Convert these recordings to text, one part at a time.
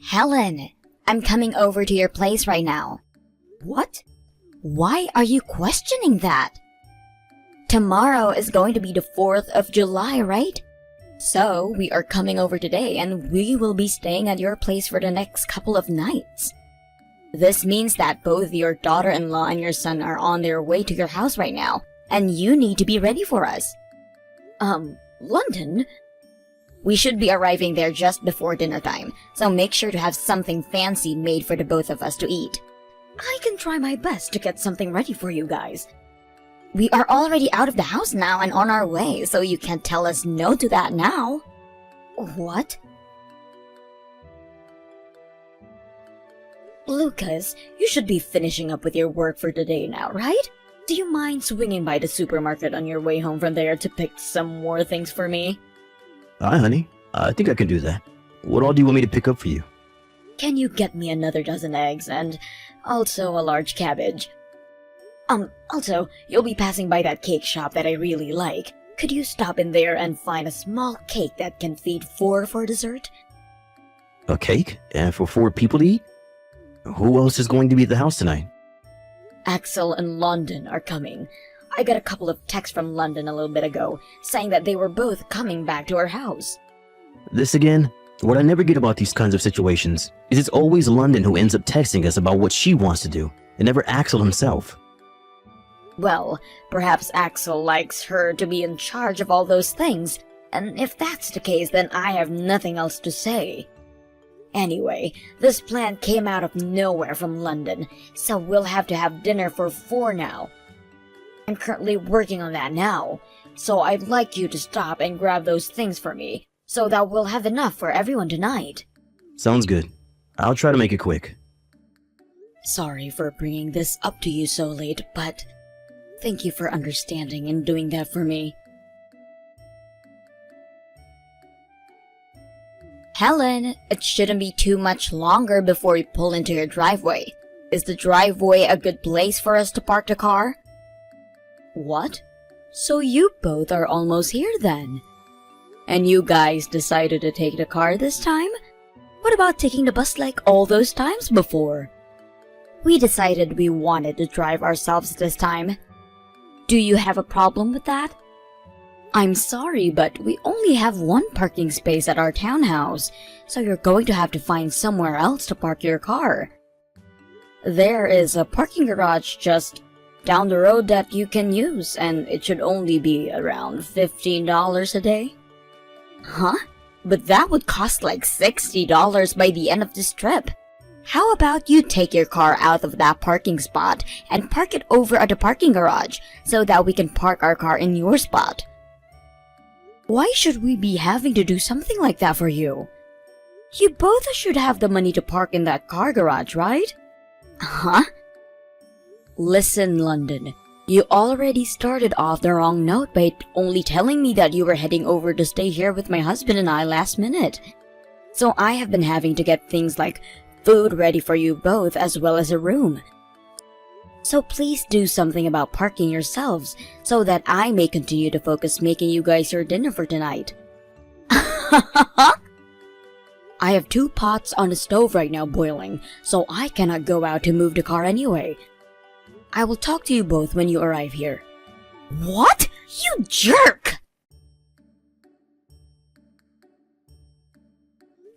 Helen, I'm coming over to your place right now. What? Why are you questioning that? Tomorrow is going to be the 4th of July, right? So, we are coming over today and we will be staying at your place for the next couple of nights. This means that both your daughter-in-law and your son are on their way to your house right now, and you need to be ready for us. London? We should be arriving there just before dinner time, so make sure to have something fancy made for the both of us to eat. I can try my best to get something ready for you guys. We are already out of the house now and on our way, so you can't tell us no to that now. What? Lucas, you should be finishing up with your work for today now, right? Do you mind swinging by the supermarket on your way home from there to pick some more things for me? Hi, honey. I think I can do that. What all do you want me to pick up for you? Can you get me another dozen eggs and also a large cabbage? Also, you'll be passing by that cake shop that I really like. Could you stop in there and find a small cake that can feed 4 for dessert? A cake? And for 4 people to eat? Who else is going to be at the house tonight? Axel and London are coming. I got a couple of texts from London a little bit ago, saying that they were both coming back to our house. This again? What I never get about these kinds of situations is it's always London who ends up texting us about what she wants to do, and never Axel himself. Well, perhaps Axel likes her to be in charge of all those things, and if that's the case, then I have nothing else to say. Anyway, this plan came out of nowhere from London, so we'll have to have dinner for 4 now. I'm currently working on that now, so I'd like you to stop and grab those things for me, so that we'll have enough for everyone tonight. Sounds good. I'll try to make it quick. Sorry for bringing this up to you so late, but thank you for understanding and doing that for me. Helen, it shouldn't be too much longer before we pull into your driveway. Is the driveway a good place for us to park the car? What? So you both are almost here then? And you guys decided to take the car this time? What about taking the bus like all those times before? We decided we wanted to drive ourselves this time. Do you have a problem with that? I'm sorry, but we only have 1 parking space at our townhouse, so you're going to have to find somewhere else to park your car. There is a parking garage just down the road that you can use, and it should only be around $15 a day. Huh? But that would cost like $60 by the end of this trip. How about you take your car out of that parking spot and park it over at the parking garage so that we can park our car in your spot? Why should we be having to do something like that for you? You both should have the money to park in that car garage, right? Huh? Listen, London, you already started off the wrong note by only telling me that you were heading over to stay here with my husband and I last minute. So I have been having to get things like food ready for you both as well as a room. So please do something about parking yourselves so that I may continue to focus making you guys your dinner for tonight. I have 2 pots on the stove right now boiling, so I cannot go out to move the car anyway. I will talk to you both when you arrive here. What? You jerk!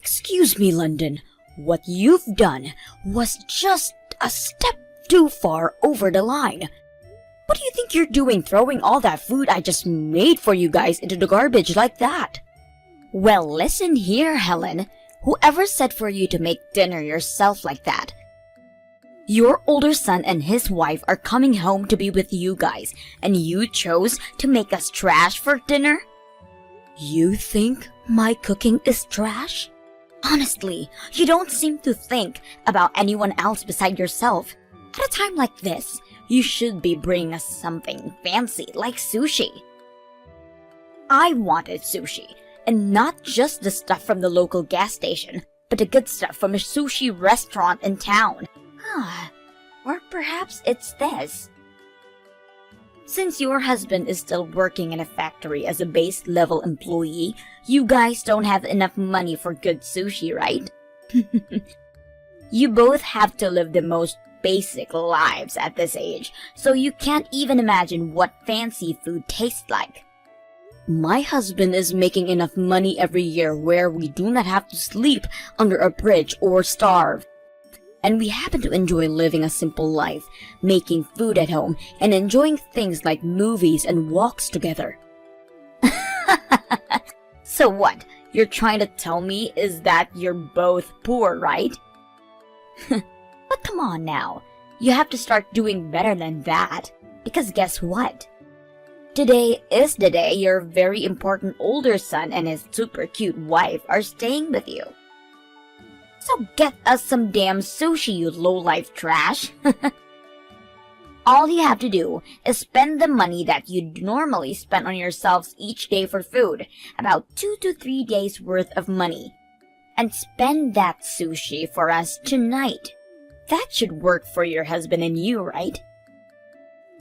Excuse me, London. What you've done was just a step too far over the line. What do you think you're doing throwing all that food I just made for you guys into the garbage like that? Well, listen here, Helen. Whoever said for you to make dinner yourself like that? Your older son and his wife are coming home to be with you guys, and you chose to make us trash for dinner? You think my cooking is trash? Honestly, you don't seem to think about anyone else beside yourself. At a time like this, you should be bringing us something fancy like sushi. I wanted sushi, and not just the stuff from the local gas station, but the good stuff from a sushi restaurant in town. Or perhaps it's this. Since your husband is still working in a factory as a base level employee, you guys don't have enough money for good sushi, right? You both have to live the most basic lives at this age, so you can't even imagine what fancy food tastes like. My husband is making enough money every year where we do not have to sleep under a bridge or starve. And we happen to enjoy living a simple life, making food at home, and enjoying things like movies and walks together. So what you're trying to tell me is that you're both poor, right? But come on now, you have to start doing better than that. Because guess what? Today is the day your very important older son and his super cute wife are staying with you. So get us some damn sushi, you low-life trash. All you have to do is spend the money that you'd normally spend on yourselves each day for food, about 2 to 3 days worth of money, and spend that sushi for us tonight. That should work for your husband and you, right?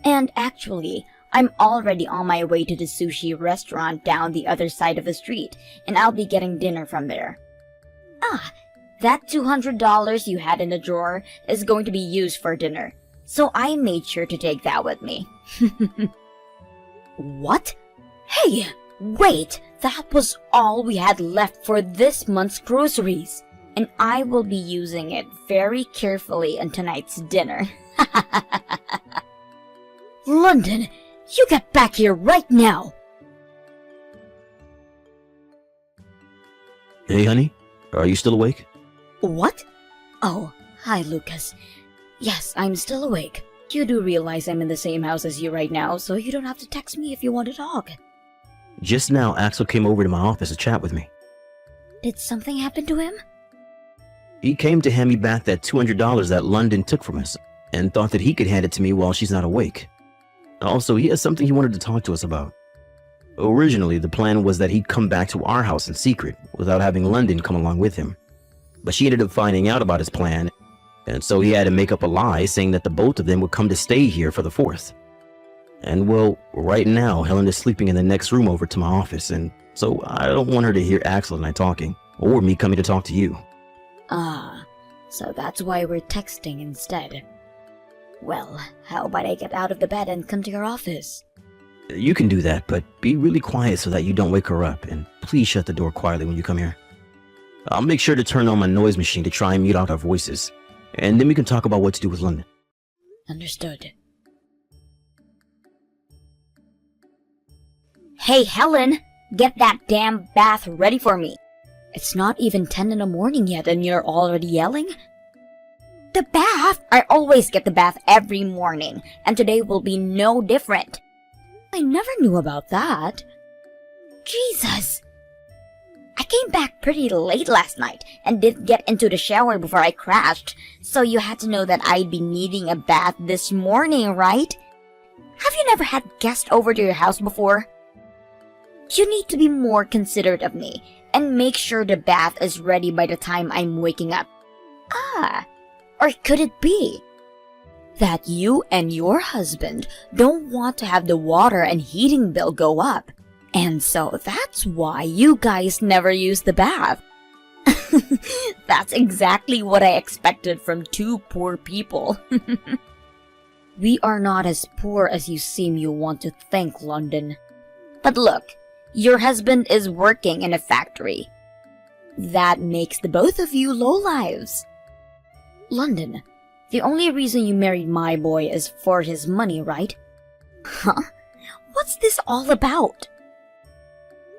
And actually, I'm already on my way to the sushi restaurant down the other side of the street, and I'll be getting dinner from there. Ah, that $200 you had in the drawer is going to be used for dinner, so I made sure to take that with me. What? Hey, wait! That was all we had left for this month's groceries, and I will be using it very carefully in tonight's dinner. London, you get back here right now! Hey, honey, are you still awake? What? Oh, hi, Lucas. Yes, I'm still awake. You do realize I'm in the same house as you right now, so you don't have to text me if you want to talk. Just now, Axel came over to my office to chat with me. Did something happen to him? He came to hand me back that $200 that London took from us, and thought that he could hand it to me while she's not awake. Also, he has something he wanted to talk to us about. Originally, the plan was that he'd come back to our house in secret, without having London come along with him. But she ended up finding out about his plan, and so he had to make up a lie saying that the both of them would come to stay here for the 4th. And well, right now, Helen is sleeping in the next room over to my office, and so I don't want her to hear Axel and I talking, or me coming to talk to you. Ah, so that's why we're texting instead. Well, how about I get out of the bed and come to your office? You can do that, but be really quiet so that you don't wake her up, and please shut the door quietly when you come here. I'll make sure to turn on my noise machine to try and mute out our voices, and then we can talk about what to do with London. Understood. Hey, Helen! Get that damn bath ready for me! It's not even 10 in the morning yet and you're already yelling? The bath? I always get the bath every morning, and today will be no different. I never knew about that. Jesus! I came back pretty late last night and did get into the shower before I crashed, so you had to know that I'd be needing a bath this morning, right? Have you never had guests over to your house before? You need to be more considerate of me and make sure the bath is ready by the time I'm waking up. Ah, or could it be that you and your husband don't want to have the water and heating bill go up, and so that's why you guys never use the bath? That's exactly what I expected from two poor people. We are not as poor as you seem you want to think, London. But look, your husband is working in a factory. That makes the both of you lowlives. London, the only reason you married my boy is for his money, right? Huh? What's this all about?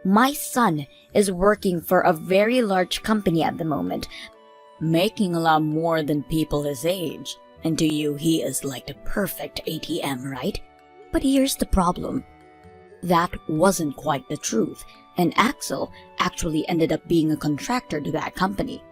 My son is working for a very large company at the moment, making a lot more than people his age. And to you, he is like the perfect ATM, right? But here's the problem. That wasn't quite the truth, and Axel actually ended up being a contractor to that company.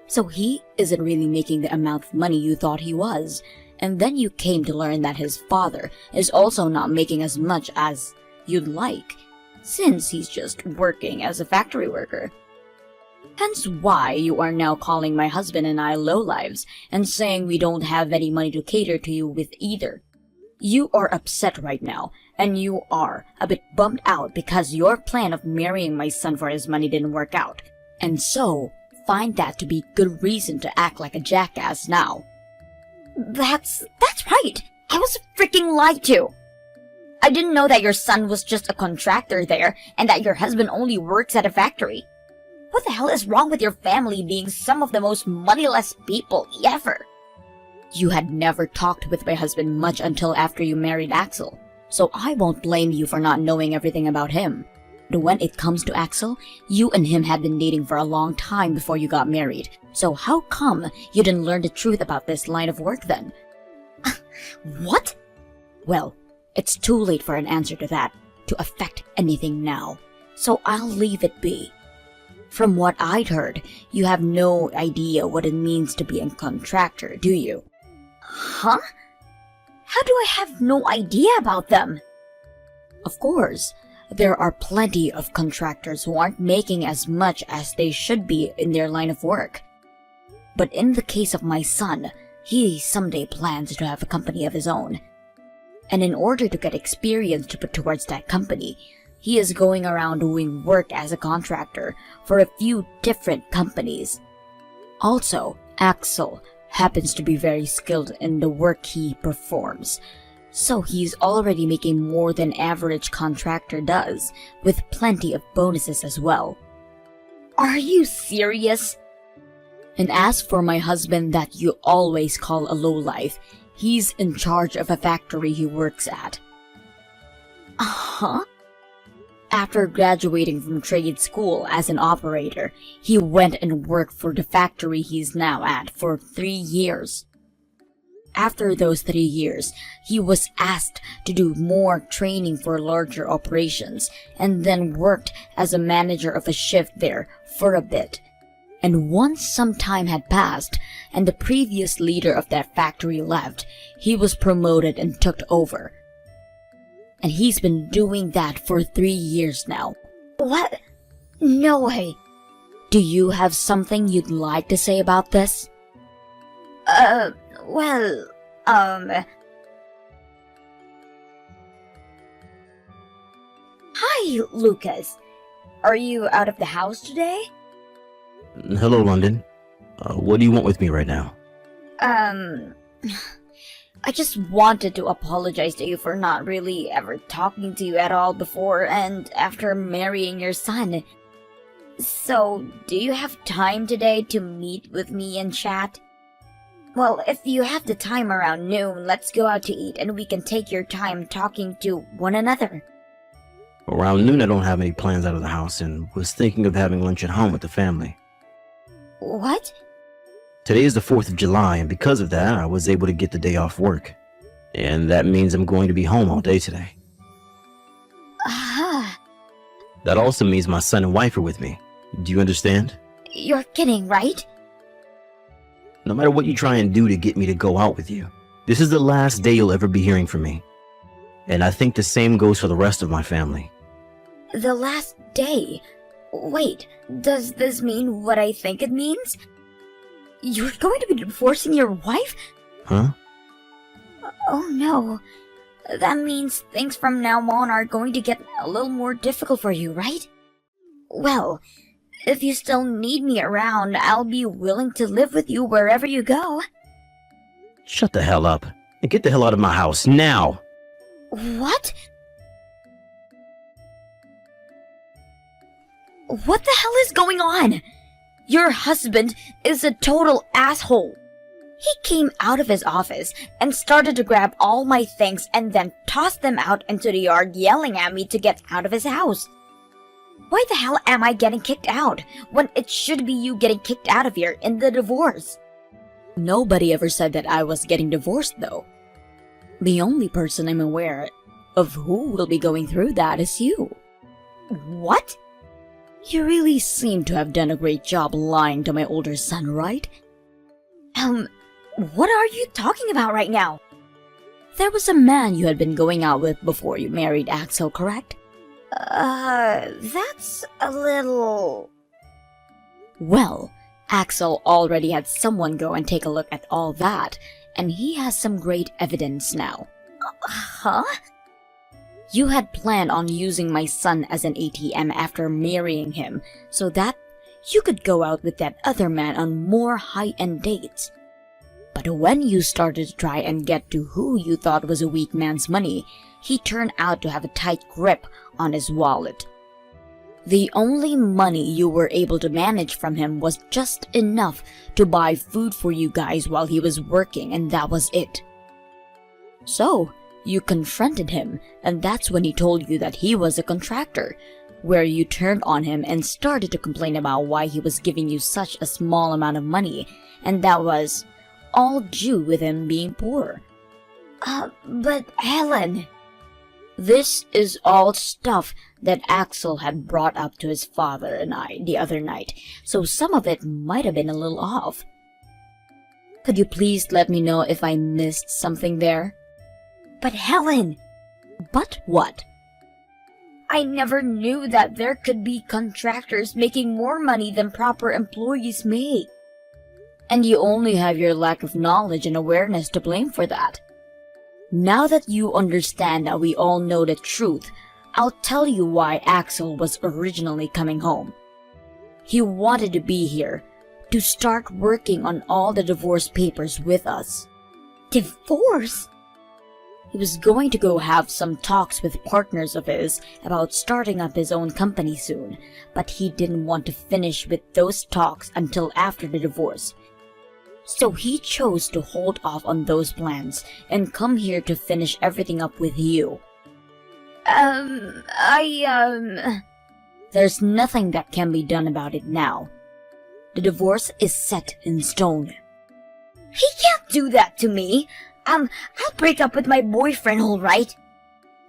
So he isn't really making the amount of money you thought he was, and then you came to learn that his father is also not making as much as you'd like, since he's just working as a factory worker. Hence why you are now calling my husband and I lowlives, and saying we don't have any money to cater to you with either. You are upset right now, and you are a bit bummed out because your plan of marrying my son for his money didn't work out. And so, find that to be good reason to act like a jackass now. That's right. I was freaking lied to. I didn't know that your son was just a contractor there and that your husband only works at a factory. What the hell is wrong with your family being some of the most moneyless people ever? You had never talked with my husband much until after you married Axel, so I won't blame you for not knowing everything about him. But when it comes to Axel, you and him had been dating for a long time before you got married, so how come you didn't learn the truth about this line of work then? What? Well, it's too late for an answer to that, to affect anything now, so I'll leave it be. From what I'd heard, you have no idea what it means to be a contractor, do you? Huh? How do I have no idea about them? Of course, there are plenty of contractors who aren't making as much as they should be in their line of work. But in the case of my son, he someday plans to have a company of his own. And in order to get experience to put towards that company, he is going around doing work as a contractor for a few different companies. Also, Axel happens to be very skilled in the work he performs, so he's already making more than average contractor does, with plenty of bonuses as well. Are you serious? And as for my husband that you always call a lowlife, he's in charge of a factory he works at. Uh-huh. After graduating from trade school as an operator, he went and worked for the factory he's now at for 3 years. After those 3 years, he was asked to do more training for larger operations and then worked as a manager of a shift there for a bit. And once some time had passed and the previous leader of that factory left, he was promoted and took over. And he's been doing that for 3 years now. What? No way. Do you have something you'd like to say about this? Hi, Lucas. Are you out of the house today? Hello, London. What do you want with me right now? I just wanted to apologize to you for not really ever talking to you at all before and after marrying your son. So, do you have time today to meet with me and chat? Well, if you have the time around noon, let's go out to eat and we can take your time talking to one another. Around noon, I don't have any plans out of the house and was thinking of having lunch at home with the family. What? Today is the 4th of July, and because of that, I was able to get the day off work. And that means I'm going to be home all day today. Ah. That also means my son and wife are with me. Do you understand? You're kidding, right? No matter what you try and do to get me to go out with you, this is the last day you'll ever be hearing from me. And I think the same goes for the rest of my family. The last day? Wait, does this mean what I think it means? You're going to be divorcing your wife? Huh? Oh no. That means things from now on are going to get a little more difficult for you, right? Well, if you still need me around, I'll be willing to live with you wherever you go. Shut the hell up and get the hell out of my house now! What? What the hell is going on? Your husband is a total asshole. He came out of his office and started to grab all my things and then tossed them out into the yard, yelling at me to get out of his house. Why the hell am I getting kicked out when it should be you getting kicked out of here in the divorce? Nobody ever said that I was getting divorced, though. The only person I'm aware of who will be going through that is you. What? You really seem to have done a great job lying to my older son, right? What are you talking about right now? There was a man you had been going out with before you married Axel, correct? That's a little... Well, Axel already had someone go and take a look at all that, and he has some great evidence now. Huh? You had planned on using my son as an ATM after marrying him, so that you could go out with that other man on more high-end dates. But when you started to try and get to who you thought was a weak man's money, he turned out to have a tight grip on his wallet. The only money you were able to manage from him was just enough to buy food for you guys while he was working, and that was it. So, you confronted him, and that's when he told you that he was a contractor, where you turned on him and started to complain about why he was giving you such a small amount of money, and that was all due with him being poor. But Helen... This is all stuff that Axel had brought up to his father and I the other night, so some of it might have been a little off. Could you please let me know if I missed something there? But Helen... But what? I never knew that there could be contractors making more money than proper employees make. And you only have your lack of knowledge and awareness to blame for that. Now that you understand that we all know the truth, I'll tell you why Axel was originally coming home. He wanted to be here, to start working on all the divorce papers with us. Divorce? He was going to go have some talks with partners of his about starting up his own company soon, but he didn't want to finish with those talks until after the divorce. So he chose to hold off on those plans and come here to finish everything up with you. There's nothing that can be done about it now. The divorce is set in stone. He can't do that to me. I'll break up with my boyfriend, all right?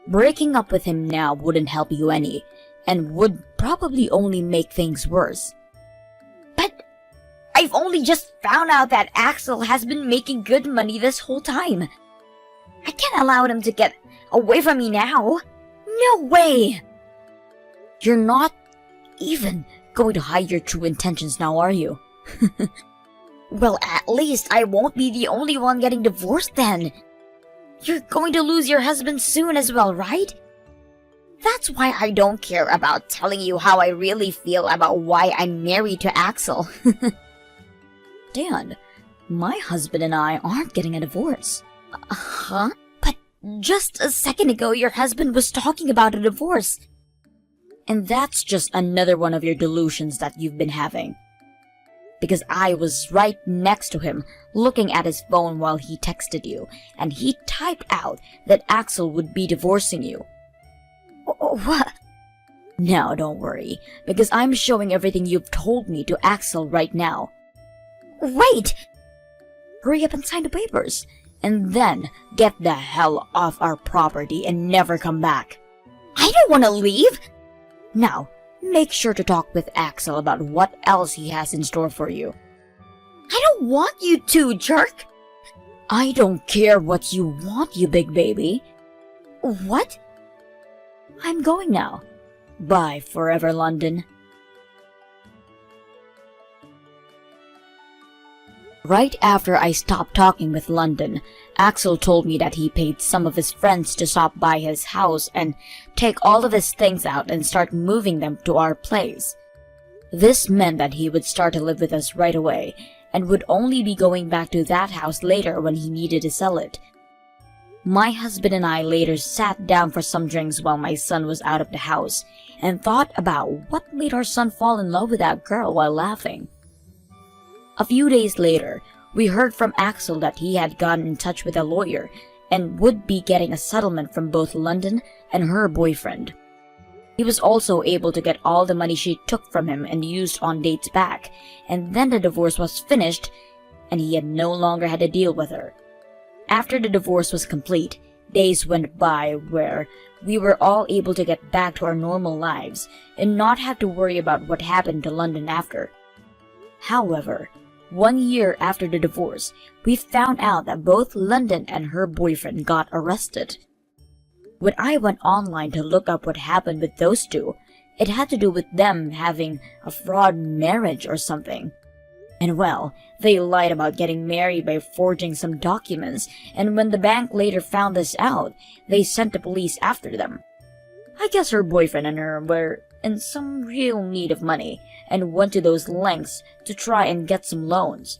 Breaking up with him now wouldn't help you any, and would probably only make things worse. But I've only just found out that Axel has been making good money this whole time. I can't allow him to get away from me now. No way! You're not even going to hide your true intentions now, are you? Well, at least I won't be the only one getting divorced then. You're going to lose your husband soon as well, right? That's why I don't care about telling you how I really feel about why I'm married to Axel. Dan, my husband and I aren't getting a divorce. Huh? But just a second ago your husband was talking about a divorce. And that's just another one of your delusions that you've been having. Because I was right next to him, looking at his phone while he texted you, and he typed out that Axel would be divorcing you. What? Now don't worry, because I'm showing everything you've told me to Axel right now. Wait! Hurry up and sign the papers, and then get the hell off our property and never come back. I don't want to leave! Now, make sure to talk with Axel about what else he has in store for you. I don't want you to, jerk! I don't care what you want, you big baby. What? I'm going now. Bye forever, London. Right after I stopped talking with London, Axel told me that he paid some of his friends to stop by his house and take all of his things out and start moving them to our place. This meant that he would start to live with us right away and would only be going back to that house later when he needed to sell it. My husband and I later sat down for some drinks while my son was out of the house and thought about what made our son fall in love with that girl while laughing. A few days later, we heard from Axel that he had gotten in touch with a lawyer and would be getting a settlement from both London and her boyfriend. He was also able to get all the money she took from him and used on dates back, and then the divorce was finished and he had no longer had to deal with her. After the divorce was complete, days went by where we were all able to get back to our normal lives and not have to worry about what happened to London after. However, 1 year after the divorce, we found out that both London and her boyfriend got arrested. When I went online to look up what happened with those two, it had to do with them having a fraud marriage or something. And well, they lied about getting married by forging some documents, and when the bank later found this out, they sent the police after them. I guess her boyfriend and her were in some real need of money and went to those lengths to try and get some loans.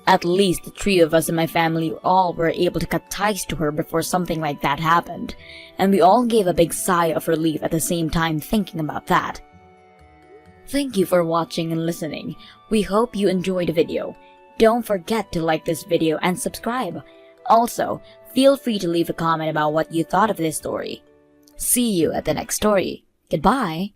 At least the three of us in my family all were able to cut ties to her before something like that happened, and we all gave a big sigh of relief at the same time thinking about that. Thank you for watching and listening. We hope you enjoyed the video. Don't forget to like this video and subscribe. Also, feel free to leave a comment about what you thought of this story. See you at the next story. Goodbye.